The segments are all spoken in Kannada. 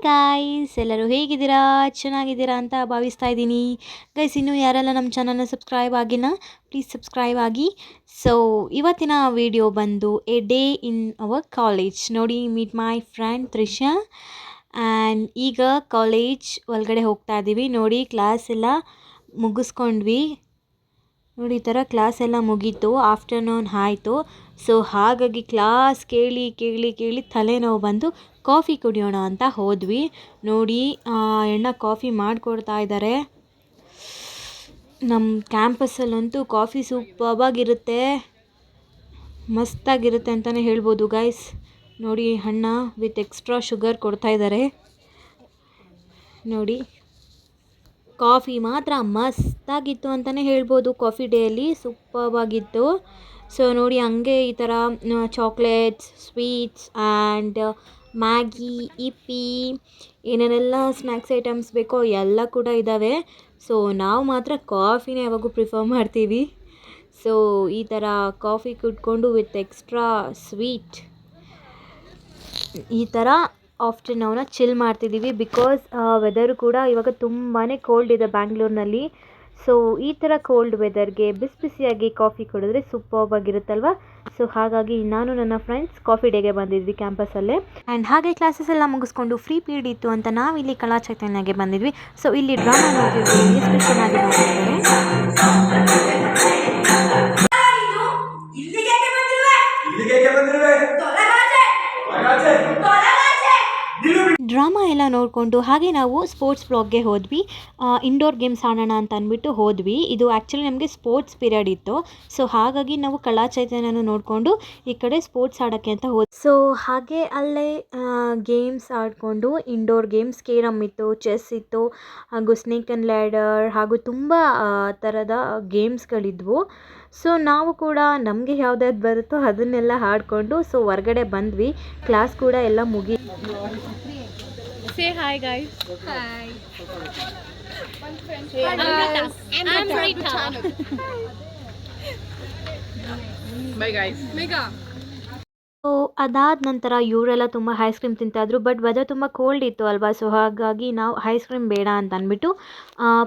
ಗಾಯ್ಸ್, ಎಲ್ಲರೂ ಹೇಗಿದ್ದೀರಾ? ಚೆನ್ನಾಗಿದ್ದೀರಾ ಅಂತ ಭಾವಿಸ್ತಾ ಇದ್ದೀನಿ. ಗೈಸ್, ಇನ್ನೂ ಯಾರೆಲ್ಲ ನಮ್ಮ ಚಾನಲ್ನ ಸಬ್ಸ್ಕ್ರೈಬ್ ಆಗಿಲ್ಲ, ಪ್ಲೀಸ್ ಸಬ್ಸ್ಕ್ರೈಬ್ ಆಗಿ. ಸೊ ಇವತ್ತಿನ ವಿಡಿಯೋ ಬಂದು a day in our college. ನೋಡಿ, meet my friend Trisha. And ಈಗ ಕಾಲೇಜ್ ಒಳಗಡೆ ಹೋಗ್ತಾ ಇದ್ದೀವಿ. ನೋಡಿ, ಕ್ಲಾಸ್ ಎಲ್ಲ ಮುಗಿಸ್ಕೊಂಡ್ವಿ. ನೋಡಿ, ಈ ಥರ ಕ್ಲಾಸ್ ಎಲ್ಲ ಮುಗೀತು, ಆಫ್ಟರ್ನೂನ್ ಆಯಿತು. ಸೊ ಹಾಗಾಗಿ ಕ್ಲಾಸ್ ಕೇಳಿ ಕೇಳಿ ಕೇಳಿ ತಲೆನೋವು ಬಂದು ಕಾಫಿ ಕುಡಿಯೋಣ ಅಂತ ಹೋದ್ವಿ. ನೋಡಿ, ಎಣ್ಣ ಕಾಫಿ ಮಾಡಿಕೊಡ್ತಾ ಇದ್ದಾರೆ. ನಮ್ಮ ಕ್ಯಾಂಪಸ್ಸಲ್ಲಂತೂ ಕಾಫಿ ಸೂಪರ್ಬಾಗಿರುತ್ತೆ, ಮಸ್ತಾಗಿರುತ್ತೆ ಅಂತಲೇ ಹೇಳ್ಬೋದು ಗೈಸ್. ನೋಡಿ, ಅಣ್ಣ ವಿತ್ ಎಕ್ಸ್ಟ್ರಾ ಶುಗರ್ ಕೊಡ್ತಾ ಇದ್ದಾರೆ. ನೋಡಿ, ಕಾಫಿ ಮಾತ್ರ ಮಸ್ತಾಗಿತ್ತು ಅಂತಲೇ ಹೇಳ್ಬೋದು. ಕಾಫಿ ಡೇಯಲ್ಲಿ ಸೂಪರ್ಬಾಗಿತ್ತು. ಸೊ ನೋಡಿ, ಹಂಗೆ ಈ ಥರ chocolates, sweets and Maggi, Yippee, ಏನೇನೆಲ್ಲ ಸ್ನ್ಯಾಕ್ಸ್ ಐಟಮ್ಸ್ ಬೇಕೋ ಎಲ್ಲ ಕೂಡ ಇದ್ದಾವೆ. ಸೊ ನಾವು ಮಾತ್ರ ಕಾಫಿನೇ ಯಾವಾಗೂ ಪ್ರಿಫರ್ ಮಾಡ್ತೀವಿ. ಸೊ ಈ ಥರ ಕಾಫಿ ಕುಡ್ಕೊಂಡು ವಿತ್ ಎಕ್ಸ್ಟ್ರಾ ಸ್ವೀಟ್ ಈ ಥರ ಆಫ್ಟರ್ನೂನ ಚಿಲ್ ಮಾಡ್ತಿದ್ದೀವಿ. ಬಿಕಾಸ್ ವೆದರು ಕೂಡ ಇವಾಗ ತುಂಬಾ ಕೋಲ್ಡ್ ಇದೆ ಬ್ಯಾಂಗ್ಳೂರಿನಲ್ಲಿ. ಸೊ ಈ ಥರ ಕೋಲ್ಡ್ ವೆದರ್ಗೆ ಬಿಸಿ ಬಿಸಿಯಾಗಿ ಕಾಫಿ ಕುಡಿದ್ರೆ ಸೂಪರ್ಬಾಗಿರುತ್ತಲ್ವ. ಸೊ ಹಾಗಾಗಿ ನಾನು ನನ್ನ ಫ್ರೆಂಡ್ಸ್ ಕಾಫಿ ಡೇಗೆ ಬಂದಿದ್ವಿ ಕ್ಯಾಂಪಸ್ಸಲ್ಲೇ. ಆ್ಯಂಡ್ ಹಾಗೆ ಕ್ಲಾಸಸ್ ಎಲ್ಲ ಮುಗಿಸ್ಕೊಂಡು ಫ್ರೀ ಪೀರಿಯಡ್ ಇತ್ತು ಅಂತ ನಾವಿಲ್ಲಿ ಕಲಾ ಚೈತನ್ಯಗೆ ಬಂದಿದ್ವಿ. ಸೊ ಇಲ್ಲಿ ಡ್ರಾಮಾ ನೋಡ್ತಿದ್ವಿ, ಎಷ್ಟು ಚೆನ್ನಾಗಿ ನೋಡ್ತಿದ್ದಾರೆ. ಡ್ರಾಮಾ ಎಲ್ಲ ನೋಡಿಕೊಂಡು ಹಾಗೆ ನಾವು ಸ್ಪೋರ್ಟ್ಸ್ ಬ್ಲಾಕ್ಗೆ ಹೋದ್ವಿ. ಇಂಡೋರ್ ಗೇಮ್ಸ್ ಆಡೋಣ ಅಂತ ಅಂದ್ಬಿಟ್ಟು ಹೋದ್ವಿ. ಇದು ಆ್ಯಕ್ಚುಲಿ ನಮಗೆ ಸ್ಪೋರ್ಟ್ಸ್ ಪೀರಿಯಡ್ ಇತ್ತು. ಸೊ ಹಾಗಾಗಿ ನಾವು ಕಲಾ ಚೈತನ್ಯನ ನೋಡಿಕೊಂಡು ಈ ಕಡೆ ಸ್ಪೋರ್ಟ್ಸ್ ಆಡೋಕ್ಕೆ ಅಂತ ಹೋದ್ವಿ. ಸೊ ಹಾಗೆ ಅಲ್ಲೇ ಗೇಮ್ಸ್ ಆಡಿಕೊಂಡು ಇಂಡೋರ್ ಗೇಮ್ಸ್ ಕೇರಮ್ ಇತ್ತು, ಚೆಸ್ ಇತ್ತು, ಹಾಗೂ ಸ್ನೇಕ್ ಆ್ಯಂಡ್ ಲ್ಯಾಡರ್ ಹಾಗೂ ತುಂಬ ಥರದ ಗೇಮ್ಸ್ಗಳಿದ್ವು. ಸೊ ನಾವು ಕೂಡ ನಮಗೆ ಯಾವುದಾದ್ರು ಬರುತ್ತೋ ಅದನ್ನೆಲ್ಲ ಆಡಿಕೊಂಡು ಸೊ ಹೊರಗಡೆ ಬಂದ್ವಿ. ಕ್ಲಾಸ್ ಕೂಡ ಎಲ್ಲ ಮುಗಿ. Say hi guys. Hi. I'm Rita. Bye guys. Mega. So ಅದಾದ ನಂತರ ಇವರೆಲ್ಲ ತುಂಬ ಐಸ್ ಕ್ರೀಮ್ ತಿಂತಾಯಿದ್ರು. ಬಟ್ ವೆದರ್ ತುಂಬ ಕೋಲ್ಡ್ ಇತ್ತು ಅಲ್ವಾ. ಸೊ ಹಾಗಾಗಿ ನಾವು ಐಸ್ ಕ್ರೀಮ್ ಬೇಡ ಅಂತ ಅಂದ್ಬಿಟ್ಟು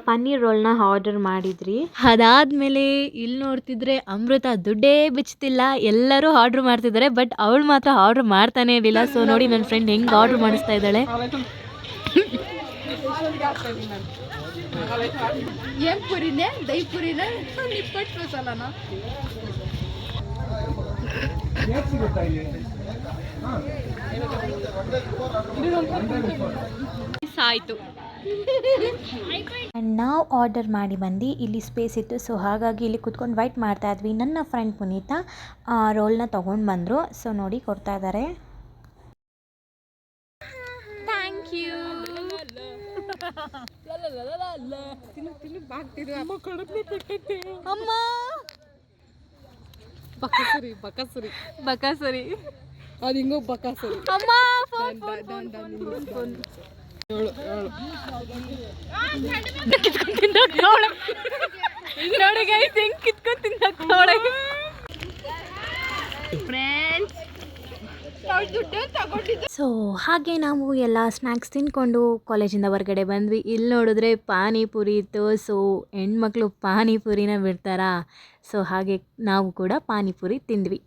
ಪನ್ನೀರ್ ರೋಲ್ನ ಆರ್ಡರ್ ಮಾಡಿದ್ರಿ. ಅದಾದಮೇಲೆ ಇಲ್ಲಿ ನೋಡ್ತಿದ್ರೆ ಅಮೃತ ದುಡ್ಡೇ ಬಿಚ್ತಿಲ್ಲ, ಎಲ್ಲರೂ ಆರ್ಡ್ರ್ ಮಾಡ್ತಿದ್ದಾರೆ. ಬಟ್ ಅವಳು ಮಾತ್ರ ಆರ್ಡ್ರ್ ಮಾಡ್ತಾನೇ ಇರಲಿಲ್ಲ. ಸೊ ನೋಡಿ, ನನ್ನ ಫ್ರೆಂಡ್ ಹೆಂಗೆ ಆರ್ಡ್ರ್ ಮಾಡಿಸ್ತಾ ಇದ್ದಾಳೆ. ಏನ್ ಪುರಿನೇ ದೈ ಪುರಿನೇ ನಿಪ್ಪಟ್ಟು ಮಸಾಲನಾ ಆಯಿತು. ನಾವು ಆರ್ಡರ್ ಮಾಡಿ ಬಂದು ಇಲ್ಲಿ ಸ್ಪೇಸ್ ಇತ್ತು. ಸೊ ಹಾಗಾಗಿ ಇಲ್ಲಿ ಕುತ್ಕೊಂಡು ವೈಟ್ ಮಾಡ್ತಾ ಇದ್ವಿ. ನನ್ನ ಫ್ರೆಂಡ್ ಪುನೀತಾ ರೋಲ್ನ ತೊಗೊಂಡು ಬಂದರು. ಸೊ ನೋಡಿ, ಕೊಡ್ತಾ ಇದ್ದಾರೆ. Thank you. ಅಮ್ಮ ಬಕಸರಿ ಬಕಸರಿ ಬಕಾಸುರಿ ಅದು ಹಿಂಗೋ ಬಕಸರಿ ಅಮ್ಮ. ನೋಡಿ ಗೈಸ್, ಹೆಂಗ್ ಕಿತ್ಕೊಂಡು ತಿನ್ನೋಳೆ ಫ್ರೆಂಡ್ಸ್. ಸೊ ಹಾಗೆ ನಾವು ಎಲ್ಲ ಸ್ನ್ಯಾಕ್ಸ್ ತಿಂದ್ಕೊಂಡು ಕಾಲೇಜಿಂದ ಹೊರಗಡೆ ಬಂದ್ವಿ. ಇಲ್ಲಿ ನೋಡಿದ್ರೆ ಪಾನಿಪುರಿ ಇತ್ತು. ಸೊ ಹೆಣ್ಮಕ್ಳು ಪಾನಿಪುರಿನ ಬಿಡ್ತಾರಾ? ಸೊ ಹಾಗೆ ನಾವು ಕೂಡ ಪಾನಿಪುರಿ ತಿಂದ್ವಿ.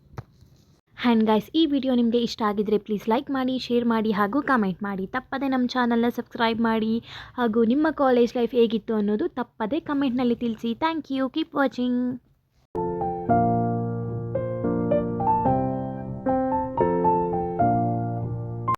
ಆ್ಯಂಡ್ ಗೈಸ್, ಈ ವಿಡಿಯೋ ನಿಮಗೆ ಇಷ್ಟ ಆಗಿದ್ದರೆ ಪ್ಲೀಸ್ ಲೈಕ್ ಮಾಡಿ, ಶೇರ್ ಮಾಡಿ ಹಾಗೂ ಕಮೆಂಟ್ ಮಾಡಿ. ತಪ್ಪದೆ ನಮ್ಮ ಚಾನಲ್ನ ಸಬ್ಸ್ಕ್ರೈಬ್ ಮಾಡಿ ಹಾಗೂ ನಿಮ್ಮ ಕಾಲೇಜ್ ಲೈಫ್ ಹೇಗಿತ್ತು ಅನ್ನೋದು ತಪ್ಪದೆ ಕಮೆಂಟ್ನಲ್ಲಿ ತಿಳಿಸಿ. Thank you. Keep watching.